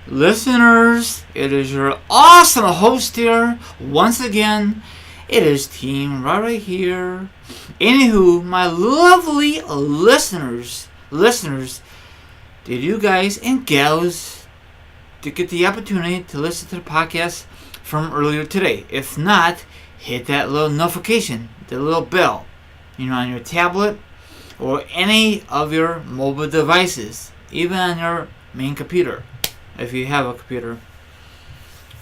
Listeners, it is your awesome host here. Once again, it is Team right here. Anywho, my lovely listeners, did you guys and gals to get the opportunity to listen to the podcast from earlier today? If not, hit that little notification, the little bell, on your tablet or any of your mobile devices, even on your main computer, if you have a computer.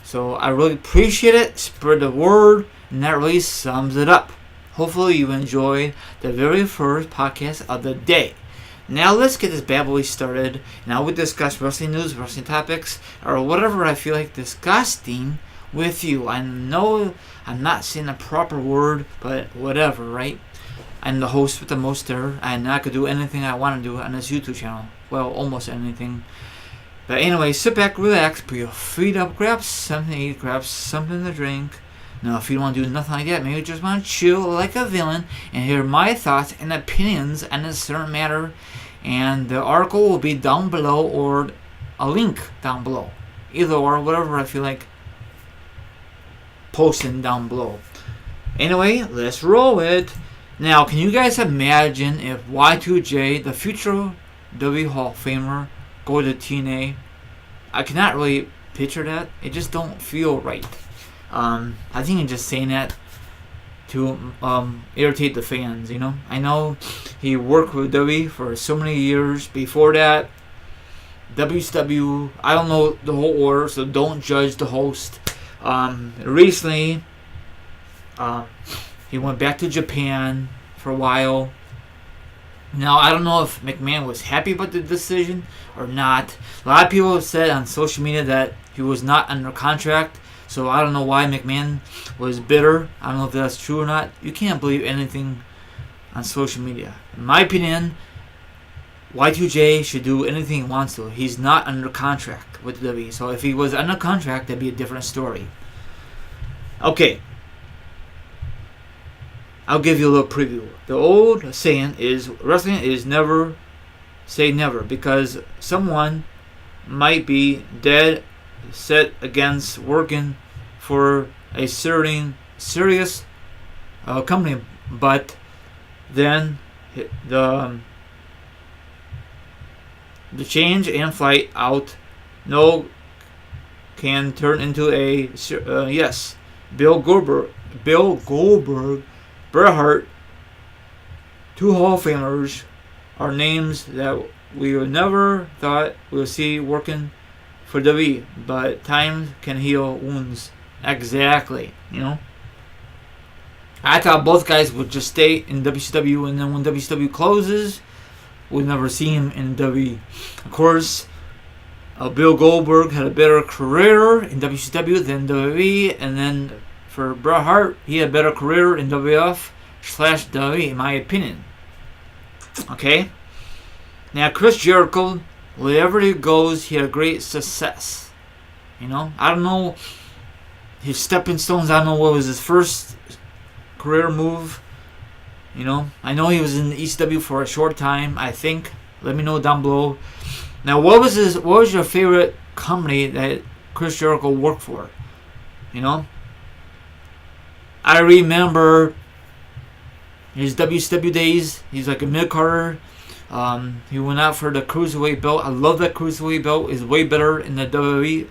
So I really appreciate it. Spread the word, and that really sums it up. Hopefully you enjoyed the very first podcast of the day. Now let's get this bad boy started. Now we discuss wrestling news, wrestling topics, or whatever I feel like discussing with you. I know I'm not saying the proper word, but whatever, right? I'm the host with the most there, and I could do anything I want to do on this YouTube channel. Well, almost anything. But anyway, sit back, relax, put your feet up, grab something to eat, grab something to drink. Now, if you don't want to do nothing like that, maybe you just want to chill like a villain and hear my thoughts and opinions on a certain matter. And the article will be down below or a link down below. Either or, whatever I feel like posting down below. Anyway, let's roll it. Now, can you guys imagine if Y2J, the future W Hall of Famer, go to TNA? I cannot really picture that. It just don't feel right. I think I'm just saying that to irritate the fans, I know he worked with W for so many years. Before that, WCW, I don't know the whole order, so don't judge the host. Recently, he went back to Japan for a while. Now, I don't know if McMahon was happy about the decision or not. A lot of people have said on social media that he was not under contract, so I don't know why McMahon was bitter. I don't know if that's true or not. You can't believe anything on social media. In my opinion, Y2J should do anything he wants to. He's not under contract with WWE, so if he was under contract, that'd be a different story. Okay. I'll give you a little preview. The old saying is, wrestling is never say never, because someone might be dead set against working for a serious company, but then the change and flight out can turn into a yes. Bill Goldberg, Bret Hart, two Hall of Famers, are names that we would never thought we would see working for WWE, but time can heal wounds. Exactly, I thought both guys would just stay in WCW, and then when WCW closes, we'll never see him in WWE. Of course, Bill Goldberg had a better career in WCW than WWE, and then for Bret Hart, he had a better career in WWF/WWE, in my opinion. Okay? Now, Chris Jericho, wherever he goes, he had great success. I don't know his stepping stones. I don't know what was his first career move. I know he was in the ECW for a short time, I think. Let me know down below. Now, what was your favorite company that Chris Jericho worked for? I remember his WCW days. He's like a mid-carder. He went out for the Cruiserweight belt. I love that Cruiserweight belt. It's way better in the WWE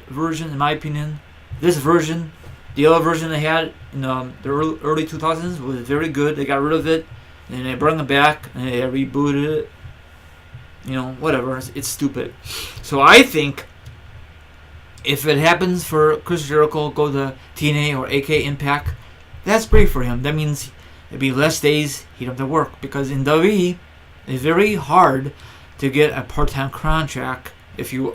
version, in my opinion. This version, the other version they had in the early 2000s, was very good. They got rid of it, and then they brought it back, and they rebooted it. Whatever. It's stupid. So I think if it happens for Chris Jericho go to TNA or AK Impact, that's great for him. That means it'd be less days he'd have to work, because in WWE, it's very hard to get a part-time contract if you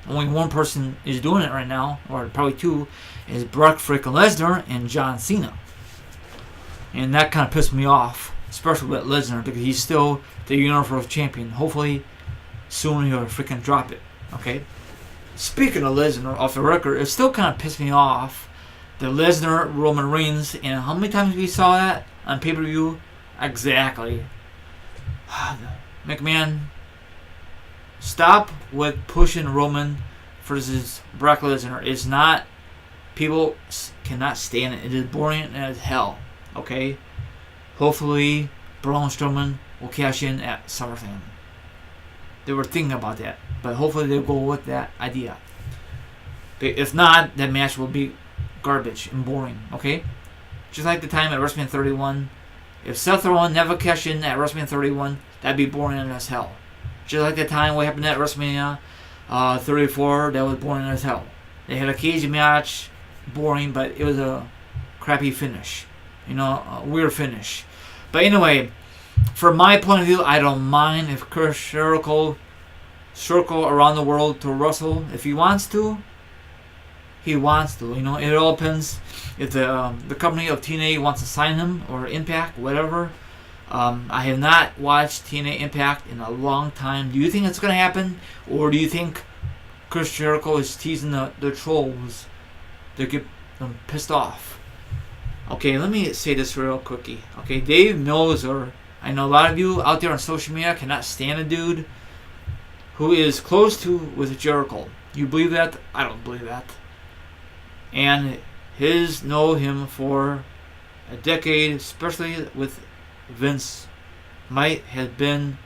only one person is doing it right now, or probably two, is Brock freaking Lesnar and John Cena. And that kind of pissed me off, especially with Lesnar, because he's still the Universal Champion. Hopefully, soon he'll freaking drop it. Okay? Speaking of Lesnar, off the record, it still kind of pissed me off. The Lesnar Roman Reigns, and how many times we saw that on pay-per-view? Exactly. McMahon, stop with pushing Roman versus Brock Lesnar. It's not. People cannot stand it. It is boring as hell. Okay? Hopefully, Braun Strowman will cash in at SummerSlam. They were thinking about that. But hopefully they'll go with that idea. But if not, that match will be garbage and boring. Okay? Just like the time at WrestleMania 31. If Seth Rollins never cashed in at WrestleMania 31, that'd be boring as hell. Just like the time what happened at WrestleMania 34, that was boring as hell. They had a cage match, boring, but it was a crappy finish. A weird finish. But anyway, from my point of view, I don't mind if Chris Jericho circle around the world to wrestle. If he wants to, he wants to. It all depends if the company of TNA wants to sign him or Impact, whatever. I have not watched TNA Impact in a long time. Do you think it's going to happen? Or do you think Chris Jericho is teasing the trolls to get them pissed off? Okay, let me say this real quickie. Okay, Dave Meltzer. I know a lot of you out there on social media cannot stand a dude who is close to with Jericho. You believe that? I don't believe that. And his know him for a decade, especially with Vince, might have been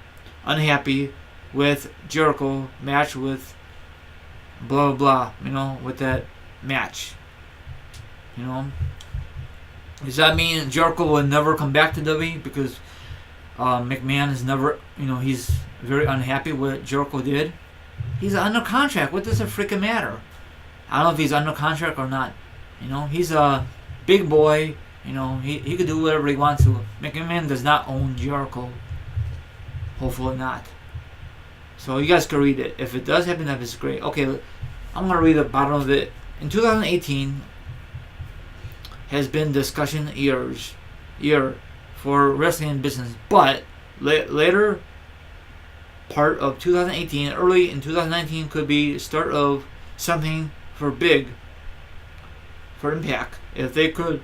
unhappy with Jericho match with blah blah blah, with that match. Does that mean Jericho will never come back to WWE because McMahon is never, he's very unhappy with what Jericho did? He's under contract. What does it freaking matter? I don't know if he's under contract or not. He's a big boy. He could do whatever he wants to. McMahon does not own Jericho. Hopefully not. So you guys can read it. If it does happen, that is great. Okay, I'm going to read the bottom of it. In 2018 has been discussion year for wrestling business. But later part of 2018, early in 2019 could be the start of something for Impact. If they could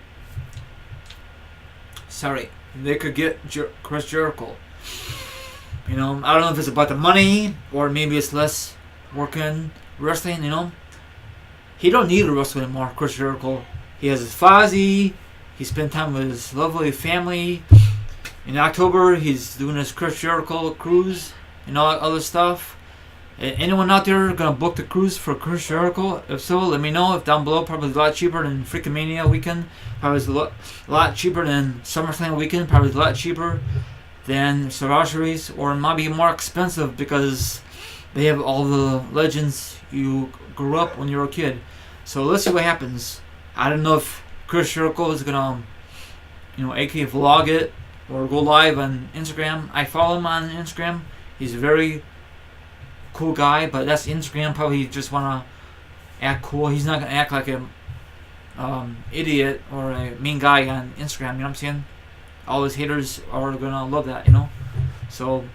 get Chris Jericho. I don't know if it's about the money or maybe it's less working wrestling. He don't need to wrestle anymore, Chris Jericho. He has his Fozzy. He spent time with his lovely family. In October, he's doing his Chris Jericho cruise and all that other stuff. Anyone out there gonna book the cruise for Chris Jericho? If so, let me know. If down below, probably a lot cheaper than Freaking Mania weekend. Probably a lot cheaper than SummerSlam weekend. Probably a lot cheaper than Sarajevo's, or it might be more expensive because they have all the legends you grew up when you were a kid. So let's see what happens. I don't know if Chris Jericho is gonna, aka vlog it or go live on Instagram. I follow him on Instagram. He's a very cool guy, but that's Instagram. Probably just wanna act cool. He's not gonna act like a idiot or a mean guy on Instagram. You know what I'm saying? All his haters are gonna love that. So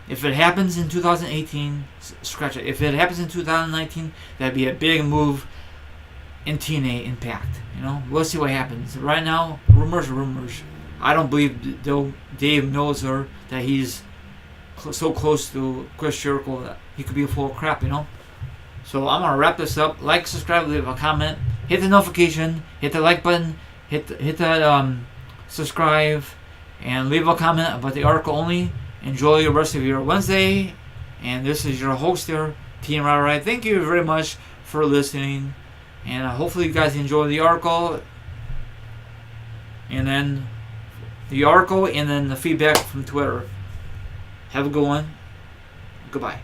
if it happens in 2018, scratch it. If it happens in 2019, that'd be a big move in TNA Impact. We'll see what happens. Right now, rumors are rumors. I don't believe Dave Meltzer that he's so close to Chris Jericho that he could be full of crap. So I'm gonna wrap this up. Like, subscribe, leave a comment, hit the notification, hit the like button, hit that subscribe, and leave a comment about the article only. Enjoy the rest of your Wednesday, and this is your host here, Team Right. Thank you very much for listening, and hopefully you guys enjoy the article, and then the feedback from Twitter. Have a good one. Goodbye.